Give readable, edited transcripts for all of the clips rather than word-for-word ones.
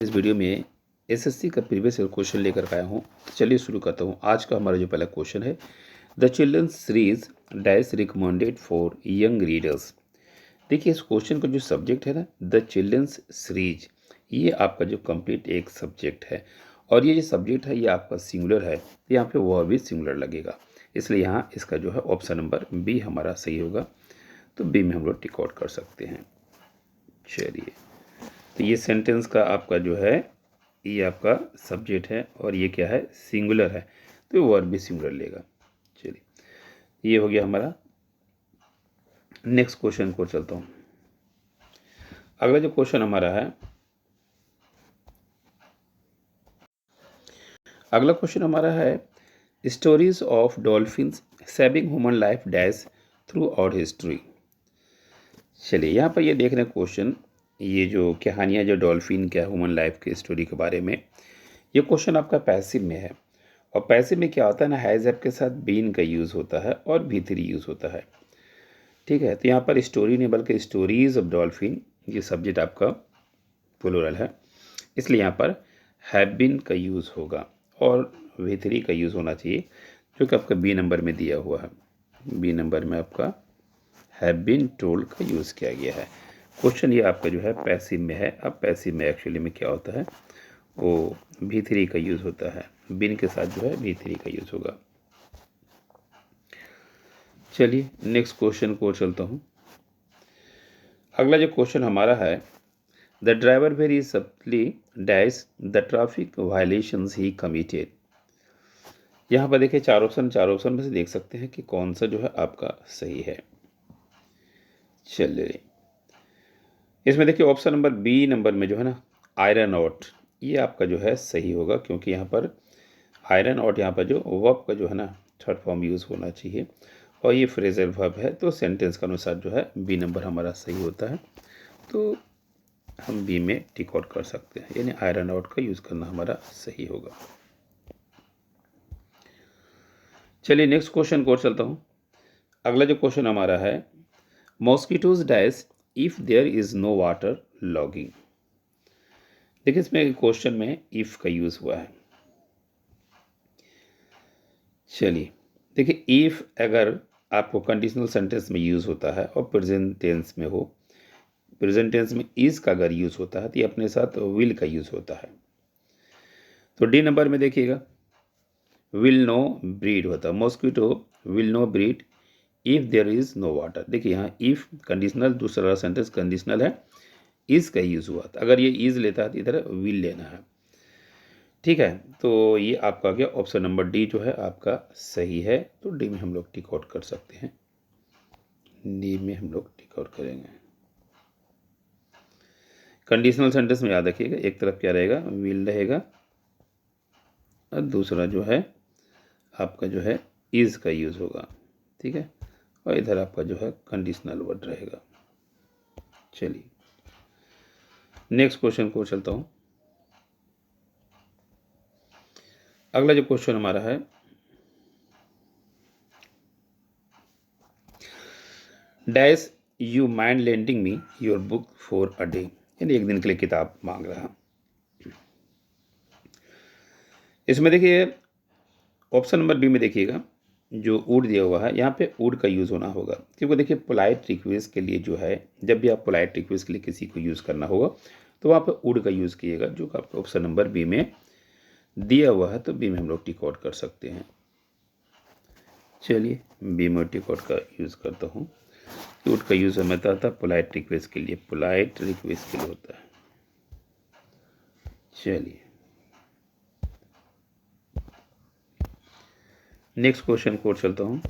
इस वीडियो में एसएससी का प्रीवियस ईयर क्वेश्चन लेकर आया हूँ। चलिए शुरू करता हूँ। आज का हमारा जो पहला क्वेश्चन है, the children's series dash recommended for young readers. देखिए, इस क्वेश्चन का जो सब्जेक्ट है ना, द चिल्ड्रंस सीरीज, ये आपका जो कंप्लीट एक सब्जेक्ट है। और ये जो सब्जेक्ट है ये आपका सिंगुलर है, तो यहाँ पे वह भी सिंगुलर लगेगा। इसलिए यहाँ इसका जो है ऑप्शन नंबर बी हमारा सही होगा। तो बी में हम लोग टिक आउट कर सकते हैं। चलिए, तो ये सेंटेंस का आपका जो है ये आपका सब्जेक्ट है और ये क्या है, सिंगुलर है, तो वर्ब भी सिंगुलर लेगा। चलिए, ये हो गया हमारा। नेक्स्ट क्वेश्चन को चलता हूँ। अगला जो क्वेश्चन हमारा है, अगला क्वेश्चन हमारा है, stories of dolphins saving human life dash through out history. चलिए, यहाँ पर ये देख रहे हैं क्वेश्चन, ये जो कहानियाँ जो डॉल्फिन क्या ह्यूमन लाइफ की स्टोरी के बारे में, ये क्वेश्चन आपका पैसिव में है। और पैसिव में क्या होता है ना, हैज़ ऐप के साथ बीन का यूज़ होता है और भी3 यूज़ होता है। ठीक है, तो यहाँ पर स्टोरी नहीं बल्कि स्टोरीज ऑफ डॉल्फिन, ये सब्जेक्ट आपका प्लूरल है, इसलिए यहाँ पर हैव बीन का यूज़ होगा और भी3 का यूज़ होना चाहिए, जो कि आपका बी नंबर में दिया हुआ है। बी नंबर में आपका हैव बीन टोल्ड का यूज़ किया गया है। क्वेश्चन ये आपका जो है पैसिव में है। अब पैसिव में एक्चुअली में क्या होता है, वो भी3 का यूज़ होता है, बिन के साथ जो है भी3 का यूज़ होगा। चलिए, नेक्स्ट क्वेश्चन को चलता हूँ। अगला जो क्वेश्चन हमारा है, द ड्राइवर वेरी सबली dash the traffic violations he committed. यहाँ पर देखिए चार ऑप्शन में से देख सकते हैं कि कौन सा जो है आपका सही है। चलिए, इसमें देखिए ऑप्शन नंबर बी नंबर में जो है ना, आयरन आउट, ये आपका जो है सही होगा, क्योंकि यहाँ पर आयरन आउट यहाँ पर जो वर्ब का जो है ना थर्ड फॉर्म यूज़ होना चाहिए और ये फ्रेजल वर्ब है, तो सेंटेंस के अनुसार जो है बी नंबर हमारा सही होता है। तो हम बी में टिक आउट कर सकते हैं, यानी आयरन आउट का यूज़ करना हमारा सही होगा। चलिए, नेक्स्ट क्वेश्चन को चलता हूँ। अगला जो क्वेश्चन हमारा है, mosquitoes dies if there is no water logging. देखिए, इसमें क्वेश्चन में इफ़ का यूज़ हुआ है। चलिए, देखिए, इफ़ अगर आपको कंडीशनल सेंटेंस में यूज़ होता है और प्रेजेंट टेंस में हो, प्रेजेंट टेंस में इज़ का अगर यूज़ होता है तो ये अपने साथ विल का यूज़ होता है। तो डी नंबर में देखिएगा, विल नो ब्रीड होता है, mosquito will no breed if there is no water. देखिए, यहाँ इफ़ कंडीशनल, दूसरा सेंटेंस कंडीशनल है, इज़ का यूज़ हुआ था। अगर ये इज़ लेता है तो इधर विल लेना है। ठीक है, तो ये आपका क्या ऑप्शन नंबर डी जो है आपका सही है। तो डी में हम लोग टिक आउट कर सकते हैं। डी में हम लोग टिक आउट करेंगे। कंडीशनल सेंटेंस में याद रखिएगा, एक तरफ क्या रहेगा, विल रहेगा और दूसरा जो है आपका जो है इज़ का यूज़ होगा। ठीक है, और इधर आपका जो है कंडीशनल वर्ड रहेगा। चलिए, नेक्स्ट क्वेश्चन को चलता हूँ। अगला जो क्वेश्चन हमारा है, dash you mind lending me your book for a day, यानी एक दिन के लिए किताब मांग रहा। इसमें देखिए ऑप्शन नंबर बी में देखिएगा, जो वुड दिया हुआ है यहाँ पे वुड का यूज़ होना होगा, क्योंकि देखिए पोलाइट रिक्वेस्ट के लिए जो है, जब भी आप पोलाइट रिक्वेस्ट के लिए किसी को यूज़ करना होगा तो वहाँ पे वुड का यूज़ कीजिएगा, जो आपका ऑप्शन नंबर बी में दिया हुआ है। तो बी में हम लोग टिक आउट कर सकते हैं। चलिए, बी में टिक आउट का यूज़ करता हूँ। वुड का यूज़ हमें आता है पोलाइट रिक्वेस्ट के लिए, पोलाइट रिक्वेस्ट के लिए होता है। चलिए, नेक्स्ट क्वेश्चन को चलता हूँ।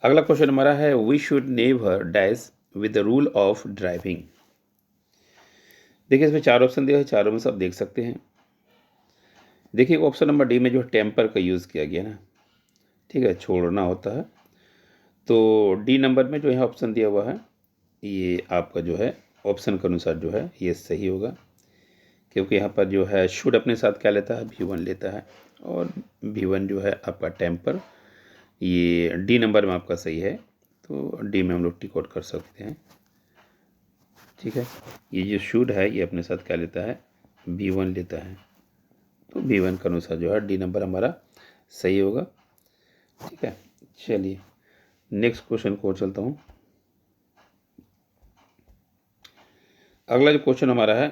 अगला क्वेश्चन हमारा है, we should never dash with the rule of driving. देखिए, इसमें 4 ऑप्शन दिया है, चारों में सब देख सकते हैं। देखिए, ऑप्शन नंबर डी में जो टेम्पर का यूज़ किया गया ना, ठीक है, छोड़ना होता है। तो डी नंबर में जो है ऑप्शन दिया हुआ है, ये आपका जो है ऑप्शन के अनुसार जो है ये सही होगा, क्योंकि यहाँ पर जो है शुड अपने साथ क्या लेता है, भी1 लेता है, और भी1 जो है आपका टेम्पर, ये डी नंबर में आपका सही है। तो डी में हम लोग टिक आउट कर सकते हैं। ठीक है। ये जो शुड है ये अपने साथ क्या लेता है, B1 लेता है, तो B1 के अनुसार जो है डी नंबर हमारा सही होगा। ठीक है, चलिए नेक्स्ट क्वेश्चन को चलता हूँ। अगला जो क्वेश्चन हमारा है,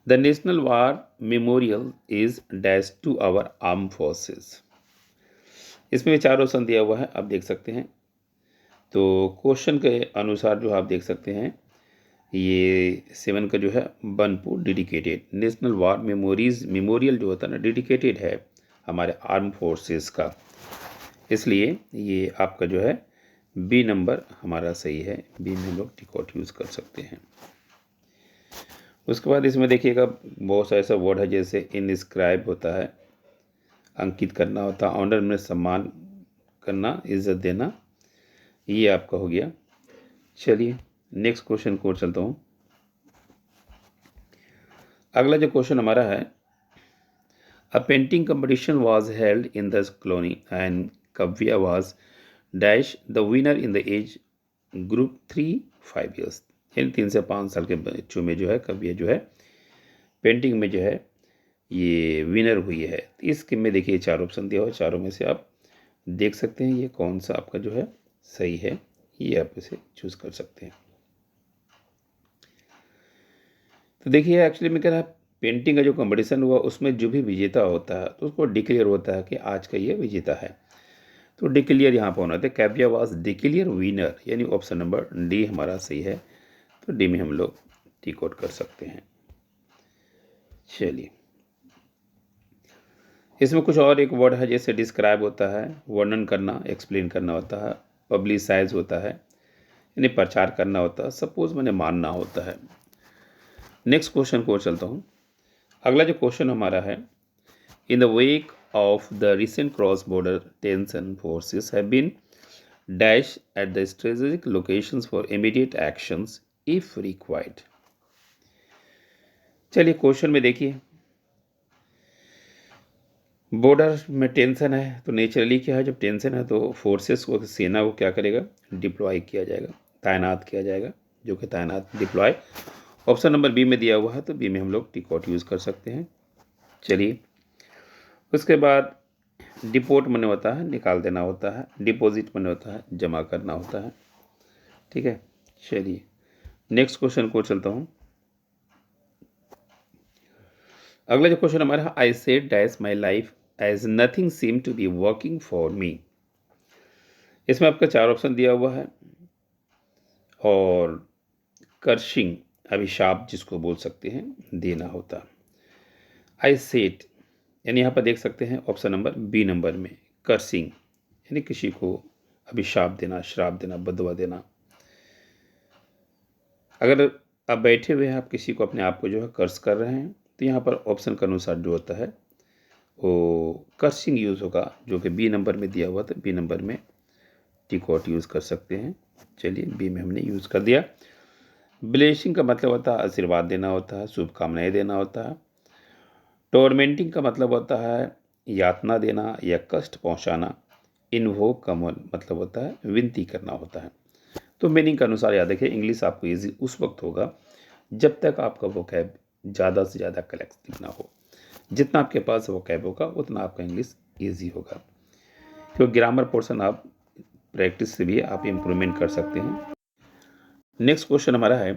the national war memorial is dash to our arm forces. इसमें चार ऑप्शन दिया हुआ है, आप देख सकते हैं। तो क्वेश्चन के अनुसार जो आप देख सकते हैं, ये 7 का जो है Burnpur dedicated national war memorial जो होता है ना, डेडिकेटेड है हमारे आर्म फोर्सेस का, इसलिए ये आपका जो है बी नंबर हमारा सही है। बी में हम लोग टिकॉट यूज़ कर सकते हैं। उसके बाद इसमें देखिएगा बहुत सा ऐसा वर्ड है, जैसे इनस्क्राइब होता है, अंकित करना होता है, ऑनर में सम्मान करना, इज्जत देना, ये आपका हो गया। चलिए नेक्स्ट क्वेश्चन को चलता हूँ। अगला जो क्वेश्चन हमारा है, अ painting competition was held in the colony and Kavya was dash the winner in the age group 3-5 years. यानी 3 से 5 साल के बच्चों में जो है कव्या जो है पेंटिंग में जो है ये विनर हुई है। तो इसके में देखिए 4 ऑप्शन दिया हुआ, चारों में से आप देख सकते हैं ये कौन सा आपका जो है सही है, ये आप इसे चूज कर सकते हैं। तो देखिए एक्चुअली में कह रहा है पेंटिंग का जो कंपटीशन हुआ उसमें जो भी विजेता होता है तो उसको डिक्लेयर होता है कि आज का ये विजेता है, तो डिक्लेयर यहाँ पर होना था। कैविया वाज डिक्लेयर विनर, यानी ऑप्शन नंबर डी हमारा सही है। तो डी में हम लोग टिक आउट कर सकते हैं। चलिए इसमें कुछ और एक वर्ड है, जैसे डिस्क्राइब होता है, वर्णन करना, एक्सप्लेन करना होता है, पब्लिसाइज होता है यानी प्रचार करना होता है, सपोज मैंने मानना होता है। नेक्स्ट क्वेश्चन को चलता हूँ। अगला जो क्वेश्चन हमारा है, in the wake of the recent cross border tension forces have been dash at the strategic locations for immediate actions if required. चलिए क्वेश्चन में देखिए, बॉर्डर में टेंशन है तो नेचुरली क्या है, जब टेंशन है तो फोर्सेस को, सेना को क्या करेगा, डिप्लॉय किया जाएगा, तैनात किया जाएगा, जो कि तैनात डिप्लॉय ऑप्शन नंबर बी में दिया हुआ है, तो बी में हम लोग टिक आउट यूज़ कर सकते हैं। चलिए उसके बाद डिपोर्ट मने होता है निकाल देना होता है, डिपॉजिट मने होता है जमा करना होता है। ठीक है, चलिए नेक्स्ट क्वेश्चन को चलता हूँ। अगला जो क्वेश्चन हमारा है, I said dash my life as nothing seem to be working for me. इसमें आपका 4 ऑप्शन दिया हुआ है, और कर्शिंग अभिशाप जिसको बोल सकते हैं देना होता। आई सेड यानी यहाँ पर देख सकते हैं ऑप्शन नंबर बी नंबर में कर्सिंग यानी किसी को अभिशाप देना, श्राप देना, बदवा देना। अगर आप बैठे हुए हैं, आप किसी को अपने आप को जो है कर्स कर रहे हैं, तो यहाँ पर ऑप्शन के अनुसार जो होता है वो कर्सिंग यूज़ होगा, जो कि बी नंबर में दिया हुआ था। बी नंबर में टिक आउट यूज़ कर सकते हैं। चलिए बी में हमने यूज़ कर दिया। ब्लेसिंग का मतलब होता है आशीर्वाद देना होता है, शुभकामनाएं देना होता है। टॉर्मेंटिंग का मतलब होता है यातना देना या कष्ट पहुंचाना। इन्वोक का मतलब होता है विनती करना होता है। तो मीनिंग के अनुसार याद रखिए, इंग्लिश आपको ईजी उस वक्त होगा जब तक आपका वोकैब ज़्यादा से ज़्यादा कलेक्टिव ना हो। जितना आपके पास वोकैब होगा उतना आपका इंग्लिश ईजी होगा, क्योंकि ग्रामर पोर्शन आप प्रैक्टिस से भी आप इम्प्रूवमेंट कर सकते हैं। नेक्स्ट क्वेश्चन हमारा है,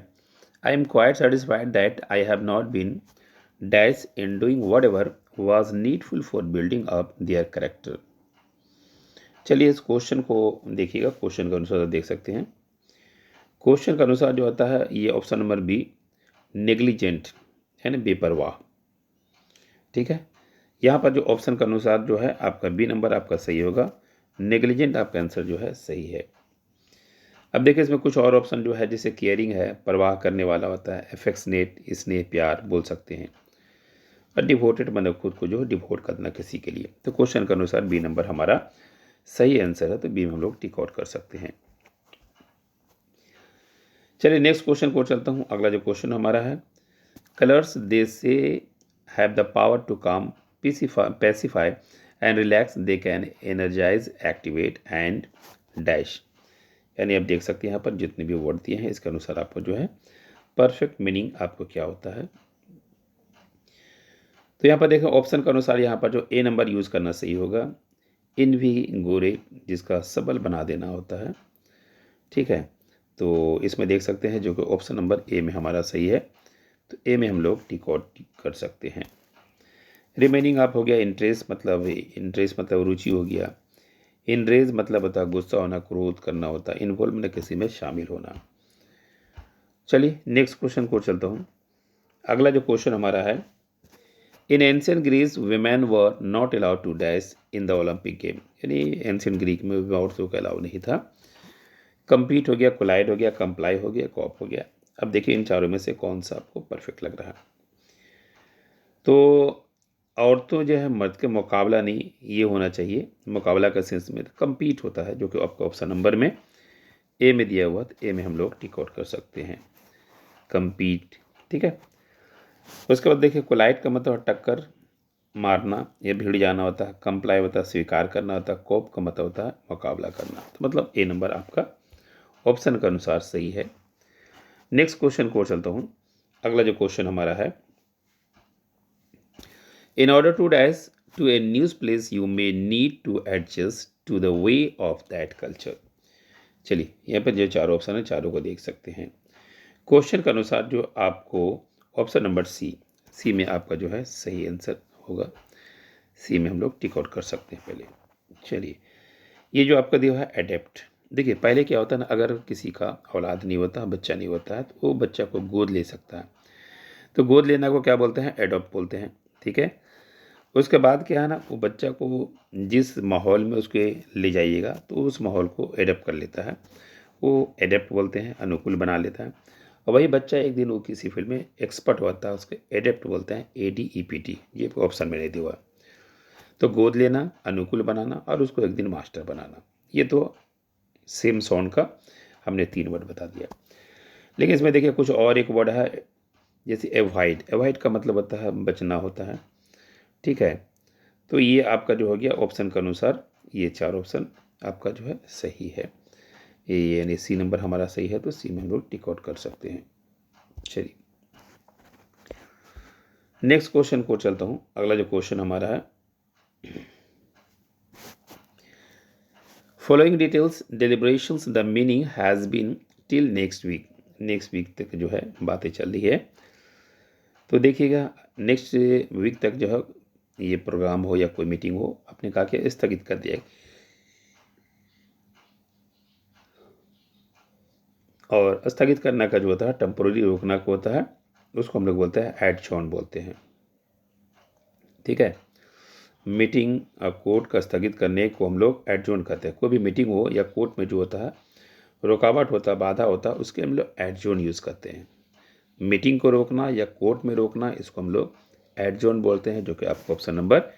I am quite satisfied that I have not been dash in doing whatever was needful for building up their character. चलिए इस क्वेश्चन को देखिएगा, क्वेश्चन के अनुसार देख सकते हैं। क्वेश्चन के अनुसार जो आता है ये ऑप्शन नंबर बी नेग्लिजेंट यानी बेपरवाह। ठीक है, यहाँ पर जो ऑप्शन के अनुसार जो है आपका बी नंबर आपका सही होगा, नेग्लिजेंट आपका आंसर जो है सही है। अब देखिए इसमें कुछ और ऑप्शन जो है, जैसे केयरिंग है, परवाह करने वाला होता है, एफेक्शनेट स्नेह प्यार बोल सकते हैं, और डिवोटेड मतलब खुद को जो है डिवोट करना किसी के लिए। तो क्वेश्चन के अनुसार बी नंबर हमारा सही आंसर है, तो बी में हम लोग टिक आउट कर सकते हैं। चलिए नेक्स्ट क्वेश्चन को चलता हूँ। अगला जो क्वेश्चन हमारा है, colours they say have the power to calm pacify and relax, they can energise activate and dash. यानी आप देख सकते हैं यहाँ पर जितने भी वर्ड दिए हैं इसके अनुसार आपको जो है परफेक्ट मीनिंग आपको क्या होता है। तो यहाँ पर देखें ऑप्शन के अनुसार यहाँ पर जो ए नंबर यूज़ करना सही होगा, इन भी गोरे, जिसका सबल बना देना होता है। ठीक है, तो इसमें देख सकते हैं जो कि ऑप्शन नंबर ए में हमारा सही है, तो ए में हम लोग टिक आउट कर सकते हैं। रिमेनिंग आप हो गया इंटरेस्ट मतलब रुचि हो गया, इनरेज मतलब होता है गुस्सा होना, क्रोध करना होता है, इन्वॉल्व मतलब किसी में शामिल होना। चलिए नेक्स्ट क्वेश्चन को चलता हूँ। अगला जो क्वेश्चन हमारा है, in ancient Greece women were not allowed to dash in the Olympic game, यानी एंशियंट ग्रीक में औरतों को अलाउ नहीं था। कंपीट हो गया, कोलाइड हो गया, कंप्लाई हो गया, कॉप हो गया। अब देखिए इन चारों में से कौन सा आपको परफेक्ट लग रहा है। तो औरतों जो है मर्द के मुकाबला नहीं, ये होना चाहिए, मुकाबला का सेंस में कंपीट होता है, जो कि आपका ऑप्शन नंबर में ए में दिया हुआ, तो ए में हम लोग टिक आउट कर सकते हैं, कंपीट। ठीक है, उसके बाद देखिए कोलाइड का मतलब टक्कर मारना या भिड़ जाना होता है, कंप्लाई होता है स्वीकार करना होता है, कोप का मतलब होता है मुकाबला करना। तो मतलब ए नंबर आपका ऑप्शन के अनुसार सही है। नेक्स्ट क्वेश्चन को चलता हूँ। अगला जो क्वेश्चन हमारा है, in order to dash to a news place you may need to adjust to the way of that culture. चलिए यहाँ पर जो चारों ऑप्शन है चारों को देख सकते हैं। क्वेश्चन के अनुसार जो आपको ऑप्शन नंबर सी में आपका जो है सही आंसर होगा। सी में हम लोग टिक आउट कर सकते हैं पहले। चलिए ये जो आपका दिया है एडेप्ट, देखिए पहले क्या होता है ना, अगर किसी का औलाद नहीं होता, बच्चा नहीं होता है, तो वो बच्चा को गोद ले सकता है। तो गोद लेना को क्या बोलते हैं, एडॉप्ट बोलते हैं। ठीक है, उसके बाद क्या है ना, वो बच्चा को जिस माहौल में उसके ले जाइएगा तो उस माहौल को एडेप्ट कर लेता है, वो एडेप्ट बोलते हैं, अनुकूल बना लेता है। और वही बच्चा एक दिन वो किसी फील्ड में एक्सपर्ट होता है, उसके एडेप्ट बोलते हैं, ADEPT, ये ऑप्शन मैंने दिया हुआ। तो गोद लेना, अनुकूल बनाना और उसको एक दिन मास्टर बनाना, ये तो सेम साउंड का हमने 3 वर्ड बता दिया। लेकिन इसमें देखिए कुछ और एक वर्ड है, जैसे एवॉइड। एवॉइड का मतलब होता है बचना होता है। ठीक है, तो ये आपका जो हो गया ऑप्शन के अनुसार, ये 4 ऑप्शन आपका जो है सही है। ये यानी सी नंबर हमारा सही है, तो सी में हम लोग टिक आउट कर सकते हैं। चलिए नेक्स्ट क्वेश्चन को चलता हूँ। अगला जो क्वेश्चन हमारा है, following details deliberations the meaning has been till next week. Next week तक जो है बातें चल रही है। तो देखिएगा नेक्स्ट वीक तक जो है ये प्रोग्राम हो या कोई मीटिंग हो, आपने कहा कि स्थगित कर दिया। और स्थगित करना का जो होता है, टेम्पोररी रोकना को होता है, उसको हम लोग बोलते हैं एडजॉर्न बोलते हैं। ठीक है, मीटिंग कोर्ट का स्थगित करने को हम लोग एडजॉर्न कहते हैं। कोई भी मीटिंग हो या कोर्ट में जो होता है रुकावट होता, बाधा होता, उसके हम लोग एडजॉर्न यूज़ करते हैं। मीटिंग को रोकना या कोर्ट में रोकना, इसको हम लोग एडजॉर्न बोलते हैं, जो कि आपको ऑप्शन नंबर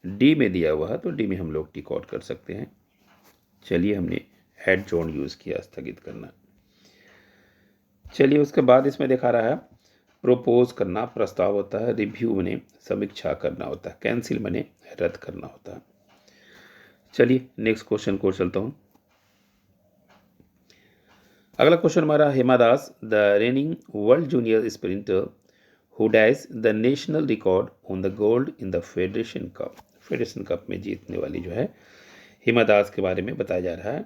डी में दिया हुआ है, तो डी में हम लोग टिक आउट कर सकते हैं। चलिए हमने एडजॉर्न यूज़ किया, स्थगित करना। चलिए उसके बाद इसमें दिखा रहा है प्रोपोज करना, प्रस्ताव होता है, रिव्यू बने समीक्षा करना होता है, कैंसिल बने रद्द करना होता है। चलिए नेक्स्ट क्वेश्चन को चलता हूँ। अगला क्वेश्चन हमारा, Hima Das the reigning world junior sprinter who dash the national record on the gold in the federation cup. Federation cup में जीतने वाली जो है हिमा दास के बारे में बताया जा रहा है।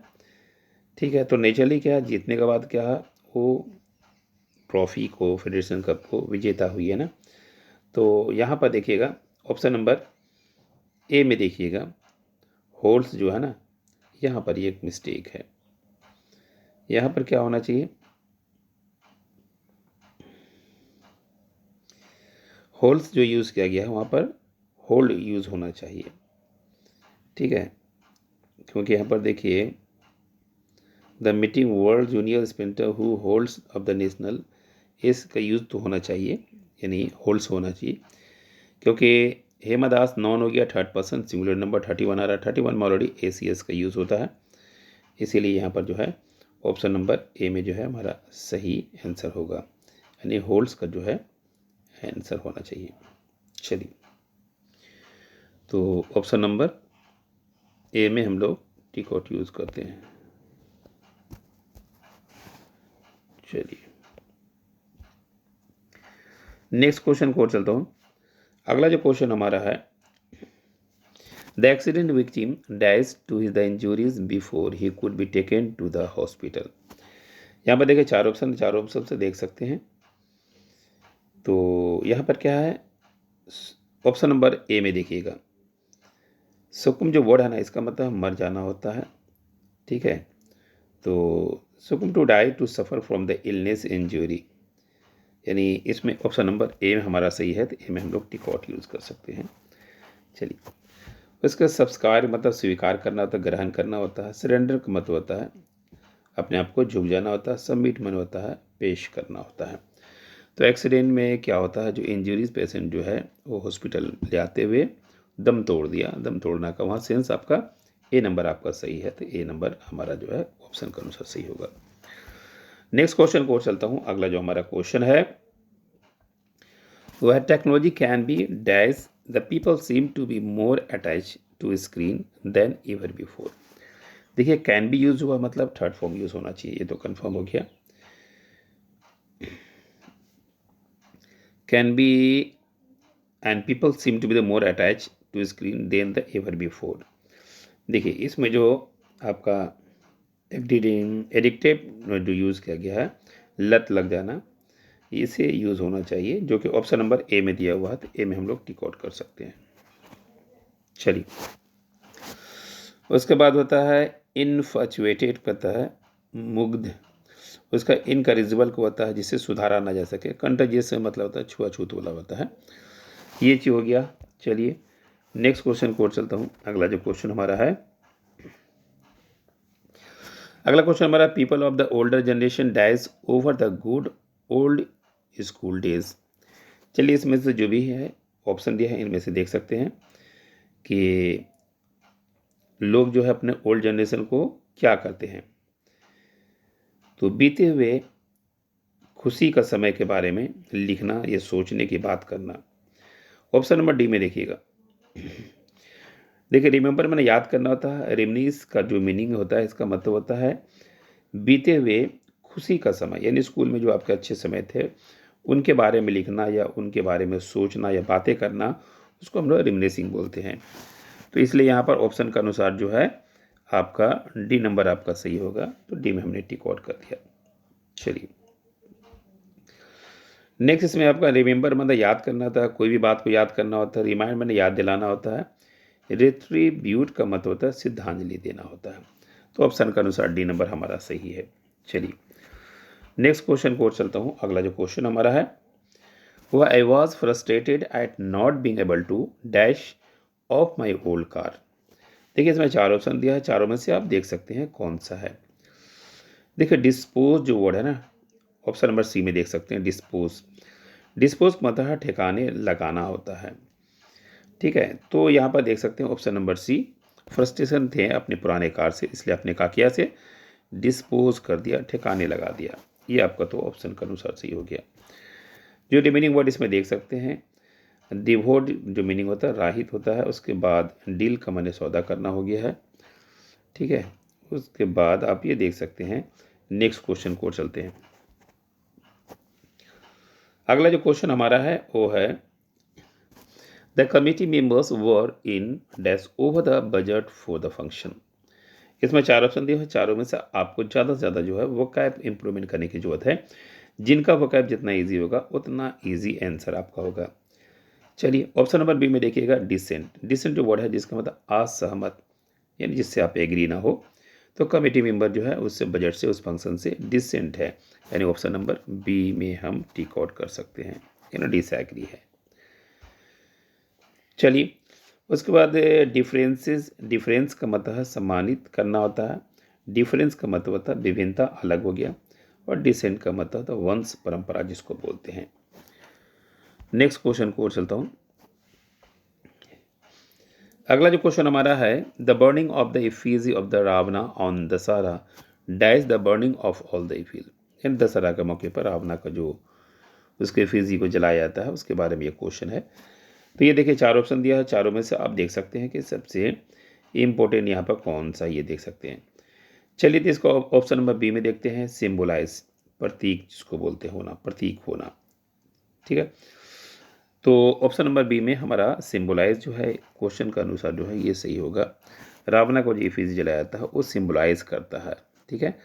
ठीक है, तो नेचुरली क्या जीतने के बाद क्या वो ट्रॉफी को, फेडरेशन कप को विजेता हुई है ना। तो यहाँ पर देखिएगा ऑप्शन नंबर ए में देखिएगा होल्स जो है ना, यहाँ पर ये एक मिस्टेक है। यहाँ पर क्या होना चाहिए, होल्स जो यूज़ किया गया है वहाँ पर होल्ड यूज़ होना चाहिए। ठीक है, क्योंकि यहाँ पर देखिए the meeting world junior sprinter who holds of the national, इसका यूज़ तो होना चाहिए, यानी होल्ड्स होना चाहिए, क्योंकि हेमा दास नॉन हो गया, थर्ड पर्सन सिंगुलर नंबर 31 आ रहा है, 31 में ऑलरेडी ACS का यूज़ होता है, इसीलिए यहाँ पर जो है ऑप्शन नंबर ए में जो है हमारा सही आंसर होगा, यानी होल्ड्स का जो है आंसर होना चाहिए। चलिए तो ऑप्शन नंबर ए में हम लोग टिक आउट यूज़ करते हैं। चलिए नेक्स्ट क्वेश्चन को चलता हूँ। अगला जो क्वेश्चन हमारा है, the accident victim dies to the injuries before he could be taken to the hospital. यहाँ पर देखिए चार ऑप्शन से देख सकते हैं। तो यहाँ पर क्या है, ऑप्शन नंबर ए में देखिएगा, सुकुम जो वर्ड है ना, इसका मतलब मर जाना होता है। ठीक है, तो succumb to die to suffer from the illness injury, यानी इसमें ऑप्शन नंबर ए में हमारा सही है, तो ए में हम लोग टिक आउट यूज़ कर सकते हैं। चलिए, उसका संस्कार मतलब स्वीकार करना होता है, ग्रहण करना होता है। सरेंडर का मतलब होता है अपने आप को झुक जाना होता है। सबमिट मन होता है पेश करना होता है। तो एक्सीडेंट में क्या होता है, जो इंजरीज पेशेंट जो है वो हॉस्पिटल ले आते हुए दम तोड़ दिया। दम तोड़ना का वहाँ सेंस आपका ए नंबर आपका सही है, तो ए नंबर हमारा जो है ऑप्शन के अनुसार सही होगा। नेक्स्ट क्वेश्चन को चलता हूँ। अगला जो हमारा क्वेश्चन है वो है, technology can be dash the people seem to be more attach to screen than ever before. देखिए कैन बी यूज हुआ मतलब थर्ड फॉर्म यूज होना चाहिए, ये तो कंफर्म हो गया। Can be and people seem to be the more attach to screen than the ever before. देखिए इसमें जो आपका एडिक्टिव जो यूज़ किया गया है, लत लग जाना, इसे यूज़ होना चाहिए, जो कि ऑप्शन नंबर ए में दिया हुआ है, तो ए में हम लोग टिक आउट कर सकते हैं। चलिए, उसके बाद होता है इनफैचुएटेड, कहता है मुग्ध। उसका इनकरेजिबल को होता है जिसे सुधारा ना जा सके। कंटेजियस से मतलब होता है छुआछूत वाला होता है। ये चीज़ हो गया। चलिए नेक्स्ट क्वेश्चन को चलता हूँ। अगला जो क्वेश्चन हमारा है, अगला क्वेश्चन हमारा, people of the older generation dies over the good old school days. चलिए इसमें से जो भी है ऑप्शन दिया है इनमें से देख सकते हैं कि लोग जो है अपने ओल्ड जनरेशन को क्या करते हैं। तो बीते हुए खुशी का समय के बारे में लिखना या सोचने की बात करना। ऑप्शन नंबर डी में देखिएगा। देखिए रिमेंबर मैंने याद करना होता है। रेमनीस का जो मीनिंग होता है, इसका मतलब होता है बीते हुए खुशी का समय, यानी स्कूल में जो आपके अच्छे समय थे उनके बारे में लिखना या उनके बारे में सोचना या बातें करना, उसको हम लोग रिमनेसिंग बोलते हैं। तो इसलिए यहाँ पर ऑप्शन के अनुसार जो है आपका डी नंबर आपका सही होगा, तो डी में हमने टिक आउट कर दिया। चलिए नेक्स्ट, इसमें आपका रिमेंबर मतलब याद करना होता है, कोई भी बात को याद करना होता है। रिमाइंड मैंने याद दिलाना होता है। रिट्रीब्यूट का मतलब होता है श्रद्धांजलि देना होता है। तो ऑप्शन के अनुसार डी नंबर हमारा सही है। चलिए नेक्स्ट क्वेश्चन को चलता हूँ। अगला जो क्वेश्चन हमारा है वो, I was frustrated at not being able to dash of my old car. देखिए इसमें चार ऑप्शन दिया है, चारों में से आप देख सकते हैं कौन सा है। देखिए डिस्पोज जो वर्ड है ना, ऑप्शन नंबर सी में देख सकते हैं। डिस्पोज, डिस्पोज मतलब है ठिकाने लगाना होता है। ठीक है, तो यहाँ पर देख सकते हैं ऑप्शन नंबर सी, फ्रस्ट्रेशन थे अपने पुराने कार से, इसलिए अपने काकिया से डिस्पोज कर दिया, ठिकाने लगा दिया। ये आपका तो ऑप्शन के अनुसार सही हो गया। जो रिमेनिंग वर्ड इसमें देख सकते हैं, डिवोर्ड जो मीनिंग होता है राहित होता है। उसके बाद डील का मैंने सौदा करना हो गया है। ठीक है, उसके बाद आप ये देख सकते हैं। नेक्स्ट क्वेश्चन को चलते हैं। अगला जो क्वेश्चन हमारा है वो है, the committee members were in dash over the budget for the function. इसमें चार ऑप्शन दिए हैं, चारों में से आपको ज़्यादा से ज़्यादा जो है वोकैब इंप्रूवमेंट करने की जरूरत है। जिनका वोकैब जितना ईजी होगा उतना ईजी आंसर आपका होगा। चलिए ऑप्शन नंबर बी में देखिएगा, डिसेंट। डिसेंट जो वर्ड है जिसका मतलब असहमत, यानी जिससे आप एग्री ना हो। तो कमेटी मेंबर जो है उससे बजट से उस फंक्शन से डिसेंट है, यानी ऑप्शन नंबर बी में हम टिक आउट कर सकते हैं, यानी डिसएग्री है। चलिए उसके बाद डिफरेंस का मतलब है सम्मानित करना होता है। डिफरेंस का मतलब होता है विभिन्नता, अलग हो गया। और डिसेंट का मतलब होता है वंश परंपरा जिसको बोलते हैं। नेक्स्ट क्वेश्चन को चलता हूँ। अगला जो क्वेश्चन हमारा है, the burning of the effigy of the Ravana on Dussehra dash the burning of all the effigy. इन दशहरा के मौके पर रावणा का जो उसके इफीजी को जलाया जाता है उसके बारे में ये क्वेश्चन है। तो ये देखिए चार ऑप्शन दिया है, चारों में से आप देख सकते हैं कि सबसे इम्पोर्टेंट यहाँ पर कौन सा, ये देख सकते हैं। चलिए तो इसको ऑप्शन नंबर बी में देखते हैं, सिम्बोलाइज, प्रतीक जिसको बोलते हैं होना, प्रतीक होना। ठीक है, तो ऑप्शन नंबर बी में हमारा सिम्बोलाइज जो है क्वेश्चन का अनुसार जो है ये सही होगा। रावणा को जो एफिसी जलाया था वो सिम्बोलाइज करता है। ठीक है,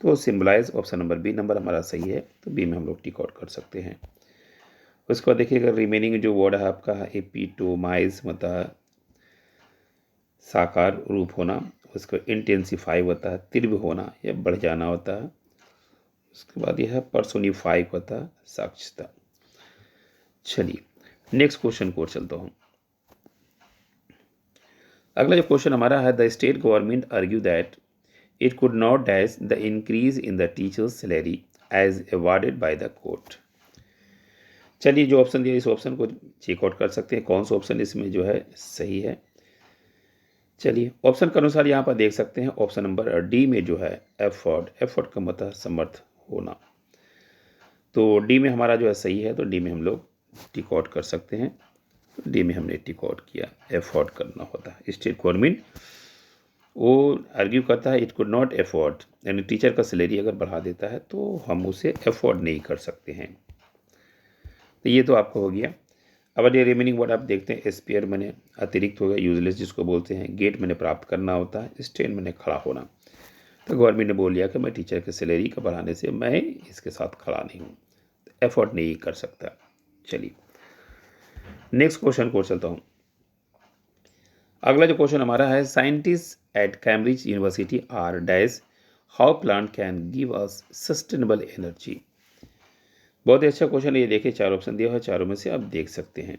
तो symbolise option number B number हमारा सही है, तो बी में हम लोग टिक आउट कर सकते हैं। उसके बाद देखिएगा रिमेनिंग जो वर्ड है आपका एपिटोमाइज मतलब साकार रूप होना, उसको इंटेंसिफाई होता है, तीव्र होना या बढ़ जाना होता है। उसके बाद यह है पर्सोनिफाई होता है, साक्षरता। चलिए नेक्स्ट क्वेश्चन को चलता हूँ। अगला जो क्वेश्चन हमारा है, the state government argue that it could not dash the increase in the teachers salary as awarded by the court. चलिए जो ऑप्शन दिया इस ऑप्शन को चेकआउट कर सकते हैं, कौन सा ऑप्शन इसमें जो है सही है। चलिए ऑप्शन के अनुसार यहाँ पर देख सकते हैं ऑप्शन नंबर डी में जो है एफर्ट, एफर्ट का मतलब समर्थ होना, तो डी में हमारा जो है सही है, तो डी में हम लोग टिक आउट कर सकते हैं। तो डी में हमने टिक आउट किया, एफोर्ड करना होता है। स्टेट गवर्नमेंट वो आर्ग्यू करता है इट कुड नॉट एफोर्ड, यानी टीचर का सैलरी अगर बढ़ा देता है तो हम उसे एफोर्ड नहीं कर सकते हैं। तो ये तो आपका हो गया। अब ये रिमेनिंग वर्ड आप देखते हैं, स्पेयर मैंने अतिरिक्त हो गया, यूजलेस जिसको बोलते हैं, गेट मैंने प्राप्त करना होता है, स्टैंड मैंने खड़ा होना। तो गवर्नमेंट ने बोल दिया कि मैं टीचर के सैलरी का बढ़ाने से मैं इसके साथ खड़ा नहीं हूँ, एफोर्ड नहीं कर सकता। चलिए नेक्स्ट क्वेश्चन को चलता हूँ। अगला जो क्वेश्चन हमारा है, scientist at Cambridge University are dash how plant can give us sustainable energy. बहुत ही अच्छा क्वेश्चन है, ये देखिए चार ऑप्शन दिया है, चारों में से आप देख सकते हैं।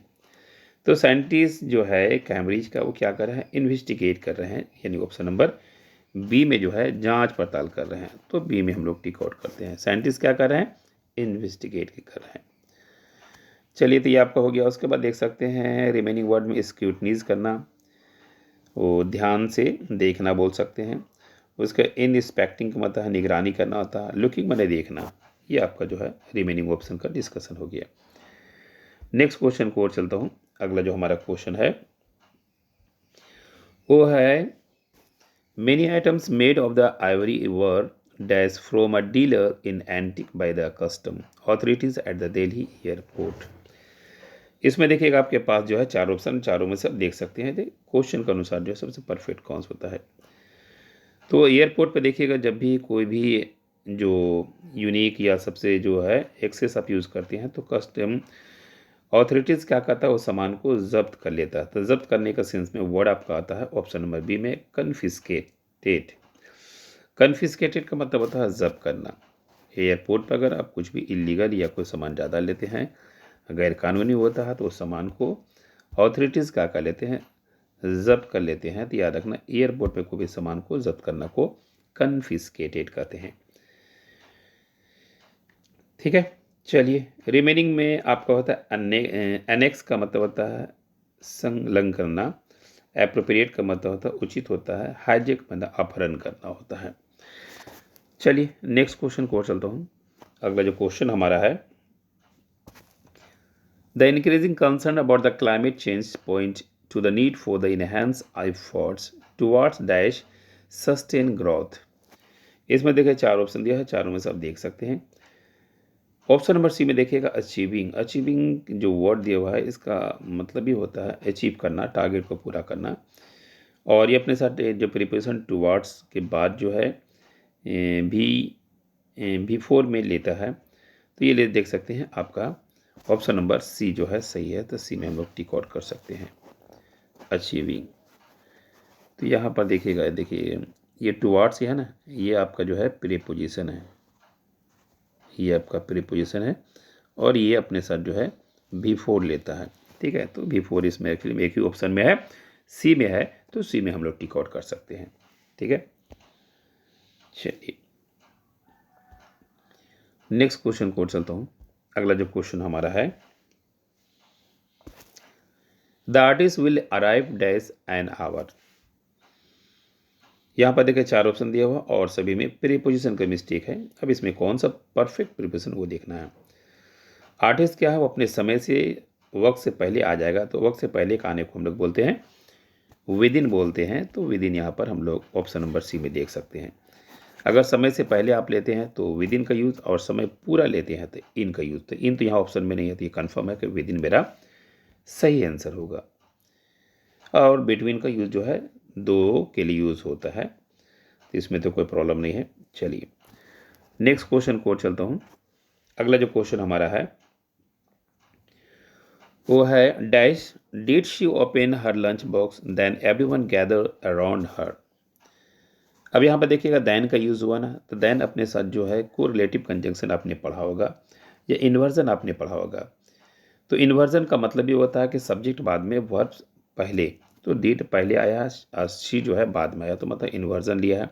तो साइंटिस्ट जो है कैम्ब्रिज का वो क्या कर रहे हैं, इन्वेस्टिगेट कर रहे हैं, यानी ऑप्शन नंबर बी में जो है जांच पड़ताल कर रहे हैं, तो बी में हम लोग टिक आउट करते हैं। साइंटिस्ट क्या कर रहे हैं, इन्वेस्टिगेट कर रहे हैं। चलिए तो ये आपका हो गया। उसके बाद देख सकते हैं रिमेनिंग वर्ड में स्क्रूटनीज करना, वो ध्यान से देखना बोल सकते हैं। उसका इंस्पेक्टिंग का मतलब है निगरानी करना होता है, लुकिंग मैंने देखना। ये आपका जो है रिमेनिंग ऑप्शन का डिस्कशन हो गया। नेक्स्ट क्वेश्चन को और चलता हूँ। अगला जो हमारा क्वेश्चन है वो है, many items made of the Ivory were dash from a dealer in antique by the custom authorities at the Delhi airport. इसमें देखिएगा आपके पास जो है चार ऑप्शन, चारों में से आप देख सकते हैं क्वेश्चन के अनुसार जो है सबसे परफेक्ट कौन सा होता है। तो एयरपोर्ट पे देखिएगा जब भी कोई भी जो यूनिक या सबसे जो है एक्सेस आप यूज़ करते हैं तो कस्टम ऑथोरिटीज़ क्या करता है, उस सामान को जब्त कर लेता है। तो जब्त करने का सेंस में वर्ड आपका आता है ऑप्शन नंबर बी में कन्फिस्केटेड। कन्फिस्केटेड का मतलब होता है जब्त करना। एयरपोर्ट पर अगर आप कुछ भी इलीगल या कोई सामान ज़्यादा लेते हैं, गैर कानूनी होता है, तो उस सामान को ऑथोरिटीज़ क्या कर लेते हैं, जब्त कर लेते हैं। तो याद रखना एयरपोर्ट पे कोई भी सामान को जब्त करना को कन्फिस्केटेड कहते हैं। ठीक है, चलिए रिमेनिंग में आपका होता है एनेक्स का मतलब होता है संलग्न करना, एप्रोप्रिएट का मतलब होता है उचित होता है, हाईजेक मतलब अपहरण करना होता है। चलिए नेक्स्ट क्वेश्चन को चलता हूँ। अगला जो क्वेश्चन हमारा है, the increasing concern about the climate change point two the need for the enhance efforts towards dash sustain growth. इसमें देखिए चार ऑप्शन दिया है, चारों में से आप देख सकते हैं। ऑप्शन नंबर सी में देखिएगा अचीविंग, अचीविंग जो वर्ड दिया हुआ है इसका मतलब ही होता है अचीव करना, टारगेट को पूरा करना। और ये अपने साथ जो प्रिपोजिशन टुवर्ड्स के बाद जो है भी फोर में लेता है, तो ये देख सकते हैं आपका ऑप्शन नंबर सी जो है सही है, तो सी में हम लोग टिक आउट कर सकते हैं अचीविंग। तो यहाँ पर देखिएगा, देखिए ये टुवर्ड्स है ना, ये आपका जो है प्रीपोजिशन है, ये आपका प्रीपोजिशन है, और ये अपने साथ जो है बिफोर लेता है। ठीक है, तो बिफोर इसमें एक्चुअली एक ही ऑप्शन में है, सी में है, तो सी में हम लोग टिक आउट कर सकते हैं। ठीक है, चलिए नेक्स्ट क्वेश्चन को चलता हूँ। अगला जो क्वेश्चन हमारा है, the artist will arrive dash an hour. यहाँ पर देखिए चार ऑप्शन दिया हुआ और सभी में प्रीपोजिशन का मिस्टेक है। अब इसमें कौन सा परफेक्ट प्रीपोजिशन वो देखना है। आर्टिस्ट क्या है, वो अपने समय से वक्त से पहले आ जाएगा, तो वक्त से पहले का आने को हम लोग बोलते हैं विद इन बोलते हैं। तो विद इन यहाँ पर हम लोग ऑप्शन नंबर सी में देख सकते हैं। अगर समय से पहले आप लेते हैं तो विद इन का यूज़, और समय पूरा लेते हैं तो इन का यूज़। तो इन तो यहाँ ऑप्शन में नहीं है, तो ये कन्फर्म है कि विद इन मेरा सही आंसर होगा। और बिटवीन का यूज़ जो है दो के लिए यूज़ होता है, तो इसमें तो कोई प्रॉब्लम नहीं है। चलिए नेक्स्ट क्वेश्चन को चलता हूँ। अगला जो क्वेश्चन हमारा है वो है dash did she open her lunch box then everyone gather around her. अब यहाँ पर देखिएगा देन का यूज़ हुआ ना, तो देन अपने साथ जो है कोरिलेटिव कंजंक्शन आपने पढ़ा होगा या इन्वर्जन आपने पढ़ा होगा। तो इन्वर्जन का मतलब ये होता है कि सब्जेक्ट बाद में वर्ब पहले, तो डिड पहले आया, शी जो है बाद में आया, तो मतलब इन्वर्जन लिया है।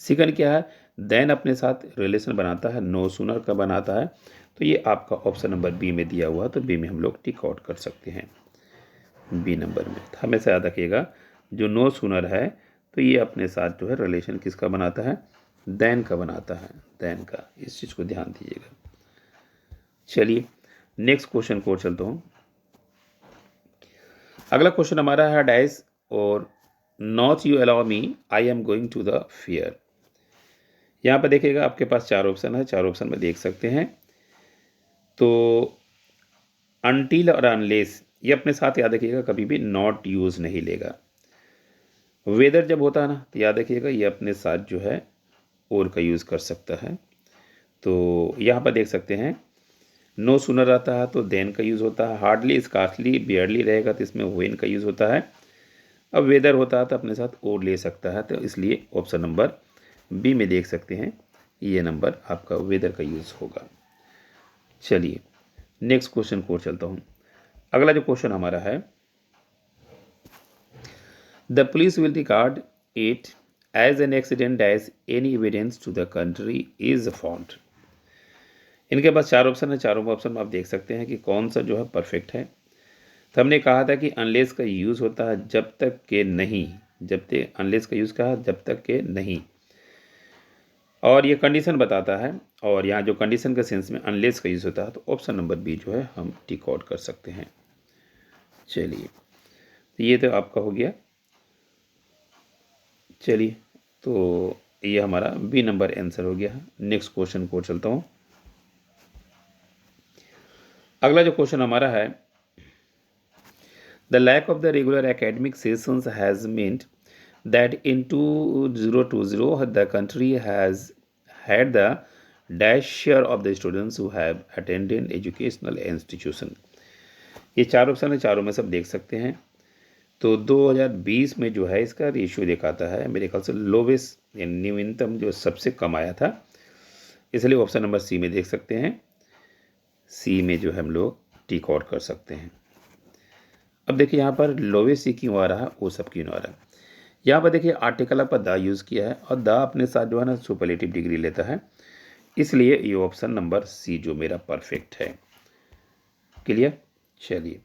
सेकंड क्या है, देन अपने साथ रिलेशन बनाता है, नो सूनर का बनाता है, तो ये आपका ऑप्शन नंबर बी में दिया हुआ है, तो बी में हम लोग टिक आउट कर सकते हैं। बी नंबर में हमेशा याद रखिएगा, जो नो सूनर है तो ये अपने साथ जो है रिलेशन किसका बनाता है, देन का बनाता है, देन का, इस चीज़ को ध्यान दीजिएगा। चलिए नेक्स्ट क्वेश्चन को चलता हूँ। अगला क्वेश्चन हमारा है डैश और not you allow me I am going to the fair. यहाँ पर देखिएगा आपके पास चार ऑप्शन है, चार ऑप्शन में देख सकते हैं। तो अनटिल और अनलेस ये अपने साथ याद रखिएगा, कभी भी नॉट यूज़ नहीं लेगा। वेदर जब होता है ना, तो याद रखिएगा ये अपने साथ जो है और का यूज़ कर सकता है। तो यहाँ पर देख सकते हैं नो सूनर आता है तो देन का यूज़ होता है, हार्डली स्कार्सली बियरली रहेगा तो इसमें वेन का यूज़ होता है। अब वेदर होता है तो अपने साथ और ले सकता है, तो इसलिए ऑप्शन नंबर बी में देख सकते हैं ये नंबर आपका वेदर का यूज़ होगा। चलिए नेक्स्ट क्वेश्चन को चलता हूँ। अगला जो क्वेश्चन हमारा है the police will regard it as an accident as any evidence to the country is found. इनके पास चार ऑप्शन है, चारों ऑप्शन में आप देख सकते हैं कि कौन सा जो है परफेक्ट है। तो हमने कहा था कि अनलेस का यूज़ होता है जब तक के नहीं, जब तक अनलेस का यूज़ कहा जब तक के नहीं, और ये कंडीशन बताता है, और यहाँ जो कंडीशन के सेंस में अनलेस का यूज़ होता है, तो ऑप्शन नंबर बी जो है हम टिक आउट कर सकते हैं। चलिए तो ये तो आपका हो गया। चलिए तो ये हमारा बी नंबर आंसर हो गया। नेक्स्ट क्वेश्चन को चलता हूँ। अगला जो क्वेश्चन हमारा है the lack of the regular academic sessions has meant that in 2020 the country has had the dash share of the students who have attended educational institution। ये चार ऑप्शन है, चारों में सब देख सकते हैं। तो 2020 में जो है इसका रेशियो दिखाता है मेरे ख्याल से लोवेस्ट यानी न्यूनतम जो सबसे कम आया था, इसलिए ऑप्शन नंबर सी में देख सकते हैं। सी में जो है हम लोग टिक आउट कर सकते हैं। अब देखिए यहाँ पर लोवेस्ट सी क्यों आ रहा है, वो सब क्यों आ रहा है। यहाँ पर देखिए आर्टिकल पर द यूज़ किया है और द अपने साथ जो है ना सुपरलेटिव डिग्री लेता है, इसलिए ये ऑप्शन नंबर सी जो मेरा परफेक्ट है। क्लियर। चलिए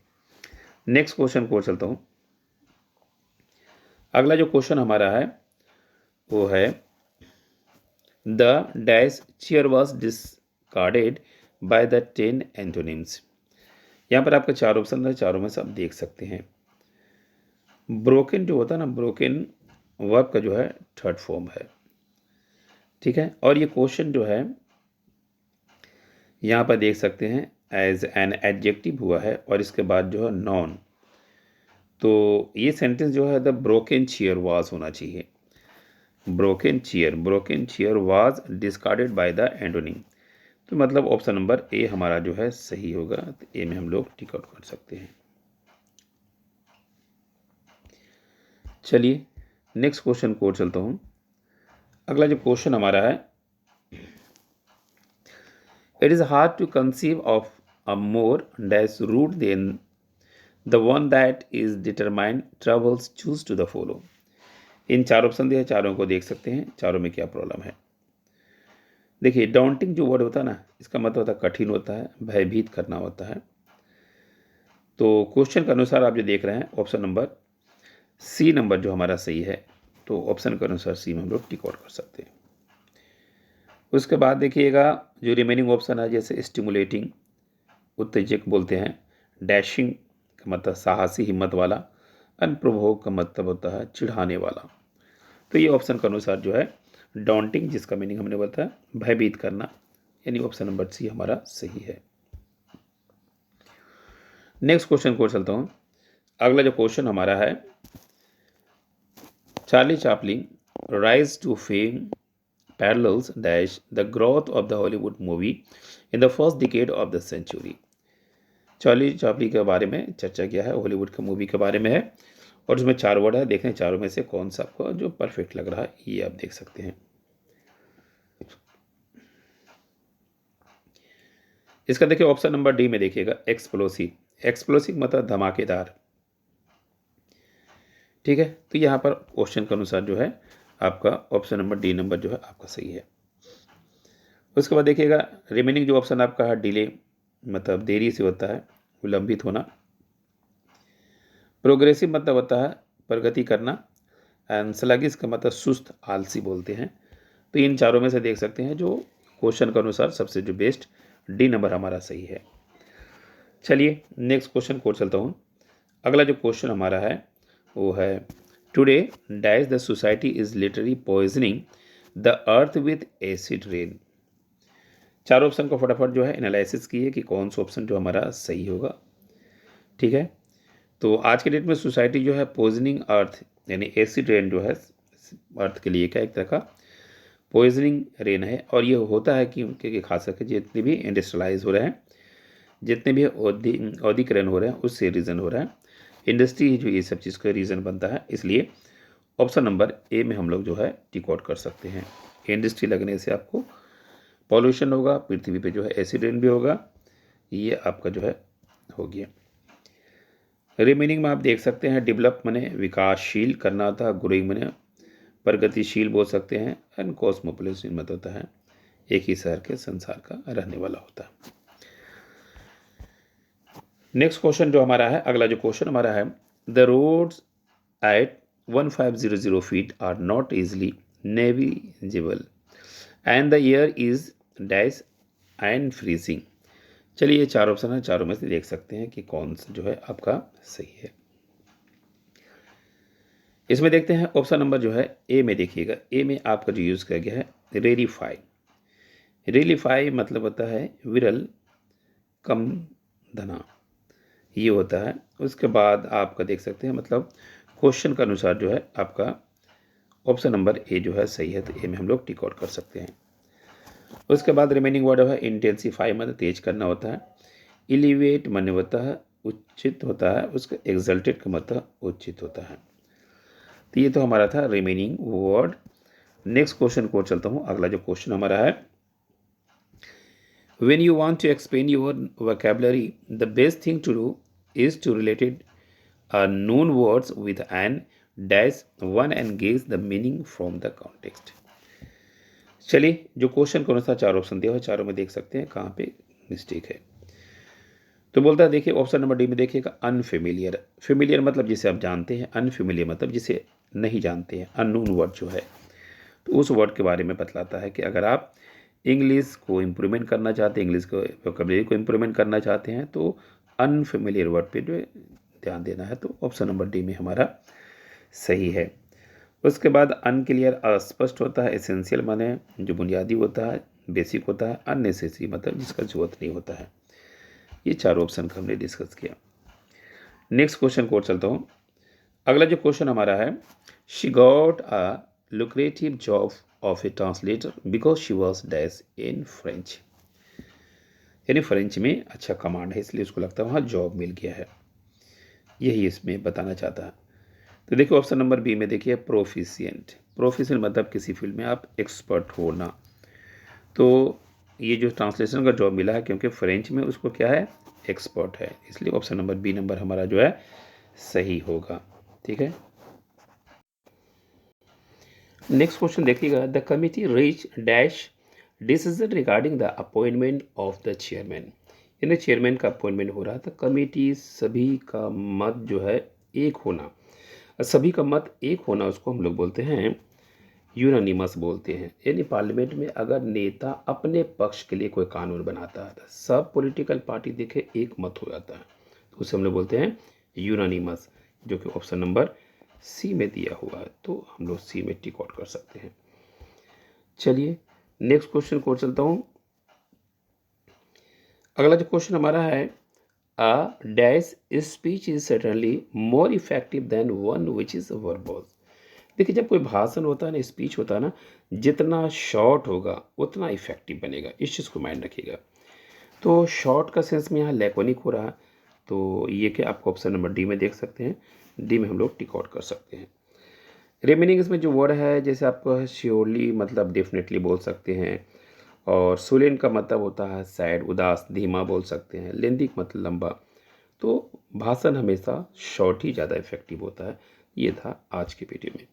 नेक्स्ट क्वेश्चन को चलता हूँ। अगला जो क्वेश्चन हमारा है वो है the dash chair was discarded by the 10 antonyms. यहाँ पर आपके चार ऑप्शन है, चारों में से आप देख सकते हैं। ब्रोकन जो होता है ना, ब्रोकन वर्ब का जो है थर्ड फॉर्म है, ठीक है। और ये क्वेश्चन जो है यहाँ पर देख सकते हैं एज एन एडजेक्टिव हुआ है और इसके बाद जो है नॉन, तो ये सेंटेंस जो है द ब्रोकन चेयर वाज होना चाहिए। Broken chair was discarded by the antonym, तो मतलब ऑप्शन नंबर ए हमारा जो है सही होगा। तो ए में हम लोग टिक आउट कर सकते हैं। चलिए नेक्स्ट क्वेश्चन को चलता हूँ। अगला जो क्वेश्चन हमारा है it is hard to conceive of a more dash route than the one that is determined travels choose to the follow. इन चार ऑप्शन दिए, चारों को देख सकते हैं, चारों में क्या प्रॉब्लम है। देखिए डाउंटिंग जो वर्ड होता है ना, इसका मतलब होता है कठिन होता है, भयभीत करना होता है। तो क्वेश्चन के अनुसार आप जो देख रहे हैं ऑप्शन नंबर सी नंबर जो हमारा सही है, तो ऑप्शन के अनुसार सी में हम लोग टिक आउट कर सकते हैं। उसके बाद देखिएगा जो रिमेनिंग ऑप्शन है, जैसे स्टिमुलेटिंग उत्तेजक बोलते हैं, डैशिंग का मतलब साहसी हिम्मत वाला, अनप्रोवोक का मतलब होता है चिढ़ाने वाला। तो ये ऑप्शन के अनुसार जो है डॉन्टिंग, जिसका मीनिंग हमने बताया भयभीत करना, यानी ऑप्शन नंबर सी हमारा सही है। नेक्स्ट क्वेश्चन को चलता हूँ। अगला जो क्वेश्चन हमारा है, Charlie Chaplin rise to fame parallels dash the growth of the Hollywood movie in the first decade of the century। Charlie Chaplin के बारे में चर्चा किया है, हॉलीवुड के मूवी के बारे में है, और उसमें 4 वर्ड है। देखें चारों में से कौन सा आपको जो परफेक्ट लग रहा है, ये आप देख सकते हैं। इसका देखिए ऑप्शन नंबर डी में देखिएगा, एक्सप्लोसिव। एक्सप्लोसिव मतलब धमाकेदार, ठीक है। तो यहाँ पर क्वेश्चन के अनुसार जो है आपका ऑप्शन नंबर डी नंबर जो है आपका सही है। उसके बाद देखिएगा रिमेनिंग जो ऑप्शन आपका है, डिले मतलब देरी से होता है, विलंबित होना। प्रोग्रेसिव मतलब होता है प्रगति करना, एंड स्लगिश का मतलब सुस्त, आलसी बोलते हैं। तो इन चारों में से देख सकते हैं जो क्वेश्चन के अनुसार सबसे जो बेस्ट डी नंबर हमारा सही है। चलिए नेक्स्ट क्वेश्चन को चलता हूँ। अगला जो क्वेश्चन हमारा है वो है, today dash the society is literally poisoning the earth with acid rain. चार ऑप्शन को फटाफट जो है एनालिसिस कीजिए कि कौन सा ऑप्शन जो हमारा सही होगा, ठीक है। तो आज के डेट में सोसाइटी जो है पॉइजनिंग अर्थ यानी एसिड रेन जो है अर्थ के लिए क्या एक तरह का पॉइजनिंग रेन है, और ये होता है कि उनके खास करके जितने भी इंडस्ट्रियलाइज हो रहे हैं, जितने भी औद्योगिकरण हो रहे हैं, उससे रीज़न हो रहा है। इंडस्ट्री जो ये सब चीज़ का रीज़न बनता है, इसलिए ऑप्शन नंबर ए में हम लोग जो है टिक आउट कर सकते हैं। इंडस्ट्री लगने से आपको पॉल्यूशन होगा, पृथ्वी पे जो है एसिड रेन भी होगा, ये आपका जो है हो गया। रिमेनिंग में आप देख सकते हैं, डेवलप माने विकासशील करना था, ग्रोइंग माने प्रगतिशील बोल सकते हैं, एंड कॉस्मोपोलिटन मतलब होता है एक ही शहर के संसार का रहने वाला होता है। नेक्स्ट क्वेश्चन जो हमारा है, अगला जो क्वेश्चन हमारा है, the roads at 1500 feet are not easily navigable and the air is dash and freezing. चलिए ये चार ऑप्शन है, चारों में से देख सकते हैं कि कौन सा जो है आपका सही है। इसमें देखते हैं ऑप्शन नंबर जो है ए में देखिएगा, ए में आपका जो यूज़ किया गया है रेलिफाई। रेलिफाई मतलब होता है विरल कम धना, ये होता है। उसके बाद आपका देख सकते हैं मतलब क्वेश्चन के अनुसार जो है आपका ऑप्शन नंबर ए जो है सही है, तो ए में हम लोग टिक आउट कर सकते हैं। उसके बाद रिमेनिंग वर्ड है इंटेंसीफाई मतलब तेज करना होता है, इलिवेट माने होता है उच्चित होता है, उसका एक्सल्टेड का मतलब उच्चित होता है। तो ये तो हमारा था रिमेनिंग वर्ड। नेक्स्ट क्वेश्चन को चलता हूँ। अगला जो क्वेश्चन हमारा है, when you want to expand your vocabulary the best thing to do is to relate known words with an dash one and guess the meaning from the context। चलिए जो question के अनुसार चार ऑप्शन दिया हुआ, चारों में देख सकते हैं कहाँ पे मिस्टेक है। तो बोलता है देखिए ऑप्शन नंबर डी में देखिएगा अनफेमिलियर। फेमिलियर मतलब जिसे आप जानते हैं, अनफेमिलियर मतलब जिसे नहीं जानते हैं, अननोन वर्ड जो है, तो उस वर्ड के बारे में बतलाता है कि अगर आप इंग्लिश को इम्प्रूवमेंट करना चाहते हैं, इंग्लिश को वोकैबुलरी को इम्प्रूवमेंट करना चाहते हैं, तो अनफेमिलियर वर्ड पे जो ध्यान देना है। तो ऑप्शन नंबर डी में हमारा सही है। उसके बाद अनक्लियर अस्पष्ट होता है, एसेंशियल माने जो बुनियादी होता है, बेसिक होता है, अननेसेसरी मतलब जिसका जरूरत नहीं होता है। ये चार ऑप्शन का हमने डिस्कस किया। नेक्स्ट क्वेश्चन को चलता हूँ। अगला जो क्वेश्चन हमारा है, she got a lucrative job of a translator because she was dash in French। यानी फ्रेंच में अच्छा कमांड है, इसलिए उसको लगता है वहाँ जॉब मिल गया है, यही इसमें बताना चाहता है। तो देखिए ऑप्शन नंबर बी में देखिए प्रोफिशिएंट। प्रोफिशिएंट मतलब किसी फील्ड में आप एक्सपर्ट होना। तो ये जो ट्रांसलेशन का जॉब मिला है क्योंकि फ्रेंच में उसको क्या है एक्सपर्ट है, इसलिए ऑप्शन नंबर बी नंबर हमारा जो है सही होगा, ठीक है। नेक्स्ट क्वेश्चन देखिएगा, the committee reach dash decision regarding the appointment of the chairman. यानी चेयरमैन का अपॉइंटमेंट हो रहा था, कमिटी सभी का मत जो है एक होना, सभी का मत एक होना उसको हम लोग बोलते हैं यूनानिमस बोलते हैं। यानी पार्लियामेंट में अगर नेता अपने पक्ष के लिए कोई कानून बनाता है, सब पॉलिटिकल पार्टी देखे एक मत हो जाता है, तो उसे हम लोग बोलते हैं यूनानिमस, जो कि ऑप्शन नंबर सी में दिया हुआ है। तो हम लोग सी में टिक आउट कर सकते हैं। चलिए नेक्स्ट क्वेश्चन को चलता हूँ। अगला जो क्वेश्चन हमारा है, a dash speech is certainly more effective than one which is verbose. देखिए जब कोई भाषण होता है ना, स्पीच होता है ना, जितना शॉर्ट होगा उतना इफेक्टिव बनेगा, इस चीज़ को माइंड रखिएगा। तो शॉर्ट का सेंस में यहाँ लैकोनिक हो रहा है, तो ये क्या आपको ऑप्शन नंबर डी में देख सकते हैं, डी में हम लोग टिक आउट कर सकते हैं। रिमेनिंग इसमें जो वर्ड है, जैसे आपको श्योरली मतलब डेफिनेटली बोल सकते हैं, और सुलेन का मतलब होता है सैड, उदास, धीमा बोल सकते हैं, लेंदी मतलब लंबा। तो भाषण हमेशा शॉर्ट ही ज़्यादा इफेक्टिव होता है। ये था आज के वीडियो में।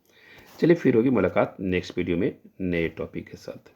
चलिए फिर होगी मुलाकात नेक्स्ट वीडियो में नए टॉपिक के साथ।